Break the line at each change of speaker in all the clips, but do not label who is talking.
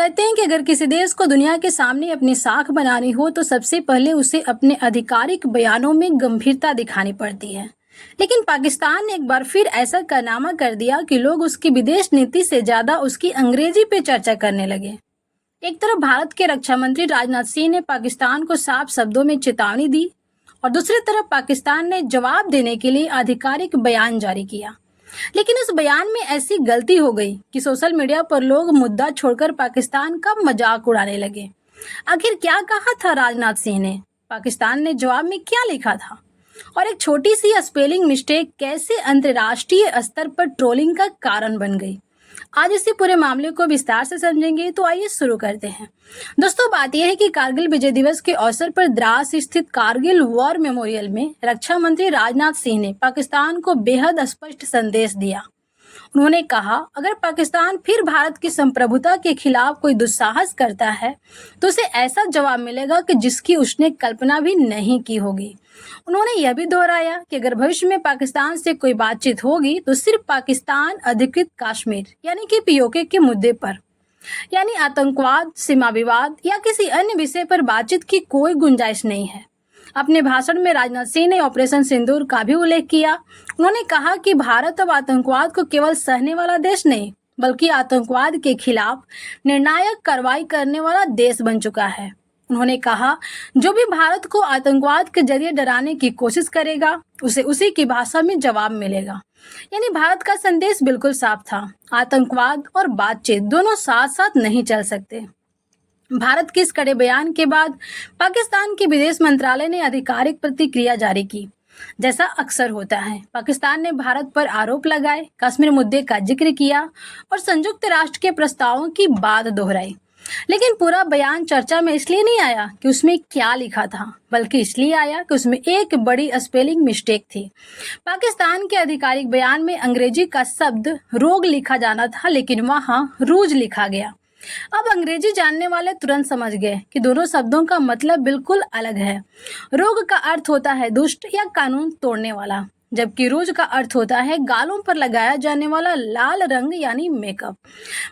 कहते हैं कि अगर किसी देश को दुनिया के सामने अपनी साख बनानी हो तो सबसे पहले उसे अपने आधिकारिक बयानों में गंभीरता दिखानी पड़ती है। लेकिन पाकिस्तान ने एक बार फिर ऐसा कारनामा कर दिया कि लोग उसकी विदेश नीति से ज्यादा उसकी अंग्रेजी पे चर्चा करने लगे। एक तरफ भारत के रक्षा मंत्री राजनाथ सिंह ने पाकिस्तान को साफ शब्दों में चेतावनी दी और दूसरी तरफ पाकिस्तान ने जवाब देने के लिए आधिकारिक बयान जारी किया। लेकिन उस बयान में ऐसी गलती हो गई कि सोशल मीडिया पर लोग मुद्दा छोड़कर पाकिस्तान का मजाक उड़ाने लगे। आखिर क्या कहा था राजनाथ सिंह ने, पाकिस्तान ने जवाब में क्या लिखा था और एक छोटी सी स्पेलिंग मिस्टेक कैसे अंतर्राष्ट्रीय स्तर पर ट्रोलिंग का कारण बन गई। आज इसी पूरे मामले को विस्तार से समझेंगे, तो आइए शुरू करते हैं। दोस्तों, बात यह है कि कारगिल विजय दिवस के अवसर पर द्रास स्थित कारगिल वॉर मेमोरियल में रक्षा मंत्री राजनाथ सिंह ने पाकिस्तान को बेहद स्पष्ट संदेश दिया। उन्होंने कहा, अगर पाकिस्तान फिर भारत की संप्रभुता के खिलाफ कोई दुस्साहस करता है तो उसे ऐसा जवाब मिलेगा कि जिसकी उसने कल्पना भी नहीं की होगी। उन्होंने यह भी दोहराया कि अगर भविष्य में पाकिस्तान से कोई बातचीत होगी तो सिर्फ पाकिस्तान अधिकृत कश्मीर यानी कि पीओके के मुद्दे पर, यानी आतंकवाद, सीमा विवाद या किसी अन्य विषय पर बातचीत की कोई गुंजाइश नहीं है। अपने भाषण में राजनाथ सिंह ने ऑपरेशन सिंदूर का भी उल्लेख किया। उन्होंने कहा कि भारत अब आतंकवाद को केवल सहने वाला देश नहीं बल्कि आतंकवाद के खिलाफ निर्णायक कार्रवाई करने वाला देश बन चुका है। उन्होंने कहा, जो भी भारत को आतंकवाद के जरिए डराने की कोशिश करेगा उसे उसी की भाषा में जवाब मिलेगा। यानी भारत का संदेश बिल्कुल साफ था, आतंकवाद और बातचीत दोनों साथ साथ नहीं चल सकते। भारत के इस कड़े बयान के बाद पाकिस्तान के विदेश मंत्रालय ने आधिकारिक प्रतिक्रिया जारी की। जैसा अक्सर होता है, पाकिस्तान ने भारत पर आरोप लगाए, कश्मीर मुद्दे का जिक्र किया और संयुक्त राष्ट्र के प्रस्तावों की बात दोहराई। लेकिन पूरा बयान चर्चा में इसलिए नहीं आया कि उसमें क्या लिखा था, बल्कि इसलिए आया कि उसमें एक बड़ी स्पेलिंग मिस्टेक थी। पाकिस्तान के आधिकारिक बयान में अंग्रेजी का शब्द रोग लिखा जाना था, लेकिन वहां रूज लिखा गया। अब अंग्रेजी जानने वाले तुरंत समझ गए कि दोनों शब्दों का मतलब बिल्कुल अलग है। रोग का अर्थ होता है दुष्ट या कानून तोड़ने वाला, जबकि रूज का अर्थ होता है गालों पर लगाया जाने वाला लाल रंग यानी मेकअप।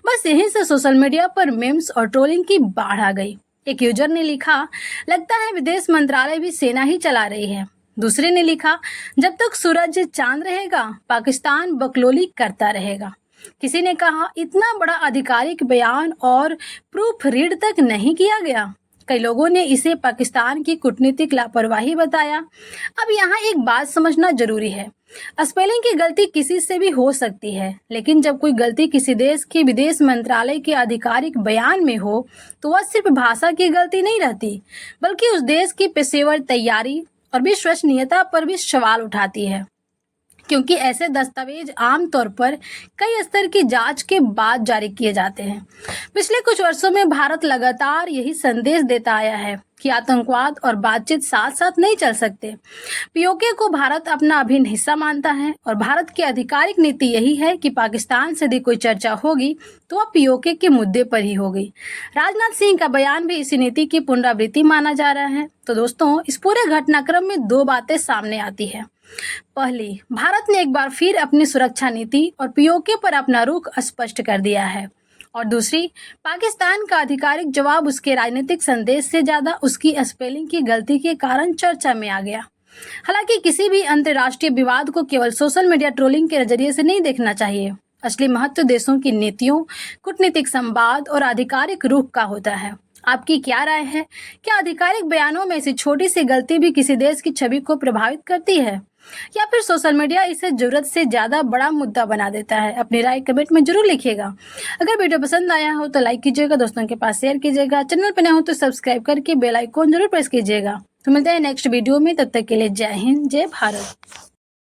बस यहीं से सोशल मीडिया पर मेम्स और ट्रोलिंग की बाढ़ आ गई। एक यूजर ने लिखा, लगता है विदेश मंत्रालय भी सेना ही चला रही है। दूसरे ने लिखा, जब तक सूरज चांद रहेगा पाकिस्तान बकलोली करता रहेगा। किसी ने कहा, इतना बड़ा आधिकारिक बयान और प्रूफ रीड तक नहीं किया गया। कई लोगों ने इसे पाकिस्तान की कूटनीतिक लापरवाही बताया। अब यहाँ एक बात समझना जरूरी है, स्पेलिंग की गलती किसी से भी हो सकती है, लेकिन जब कोई गलती किसी देश के विदेश मंत्रालय के आधिकारिक बयान में हो तो वह सिर्फ भाषा की गलती नहीं रहती, बल्कि उस देश की पेशेवर तैयारी और विश्वसनीयता पर भी सवाल उठाती है। क्योंकि ऐसे दस्तावेज आमतौर पर कई स्तर की जांच के बाद जारी किए जाते हैं। पिछले कुछ वर्षों में भारत लगातार यही संदेश देता आया है कि आतंकवाद और बातचीत साथ साथ नहीं चल सकते। पीओके को भारत अपना अभिन्न हिस्सा मानता है और भारत की आधिकारिक नीति यही है कि पाकिस्तान से यदि कोई चर्चा होगी तो वह पीओके के मुद्दे पर ही होगी। राजनाथ सिंह का बयान भी इसी नीति की पुनरावृत्ति माना जा रहा है। तो दोस्तों, इस पूरे घटनाक्रम में दो बातें सामने आती है। पहली, भारत ने एक बार फिर अपनी सुरक्षा नीति और पीओके पर अपना रुख स्पष्ट कर दिया है, और दूसरी, पाकिस्तान का आधिकारिक जवाब उसके राजनीतिक संदेश से ज्यादा उसकी स्पेलिंग की गलती के कारण चर्चा में आ गया। हालांकि किसी भी अंतर्राष्ट्रीय विवाद को केवल सोशल मीडिया ट्रोलिंग के नजरिए से नहीं देखना चाहिए। असली महत्व देशों की नीतियों, कूटनीतिक संवाद और आधिकारिक रुख का होता है। आपकी क्या राय है? क्या आधिकारिक बयानों में ऐसी छोटी सी गलती भी किसी देश की छवि को प्रभावित करती है, या फिर सोशल मीडिया इसे जरूरत से ज्यादा बड़ा मुद्दा बना देता है? अपनी राय कमेंट में जरूर लिखिएगा। अगर वीडियो पसंद आया हो तो लाइक कीजिएगा, दोस्तों के पास शेयर कीजिएगा, चैनल पर नए हो तो सब्सक्राइब करके बेल आइकॉन जरूर प्रेस कीजिएगा। तो मिलते हैं नेक्स्ट वीडियो में, तब तक के लिए जय हिंद, जय भारत।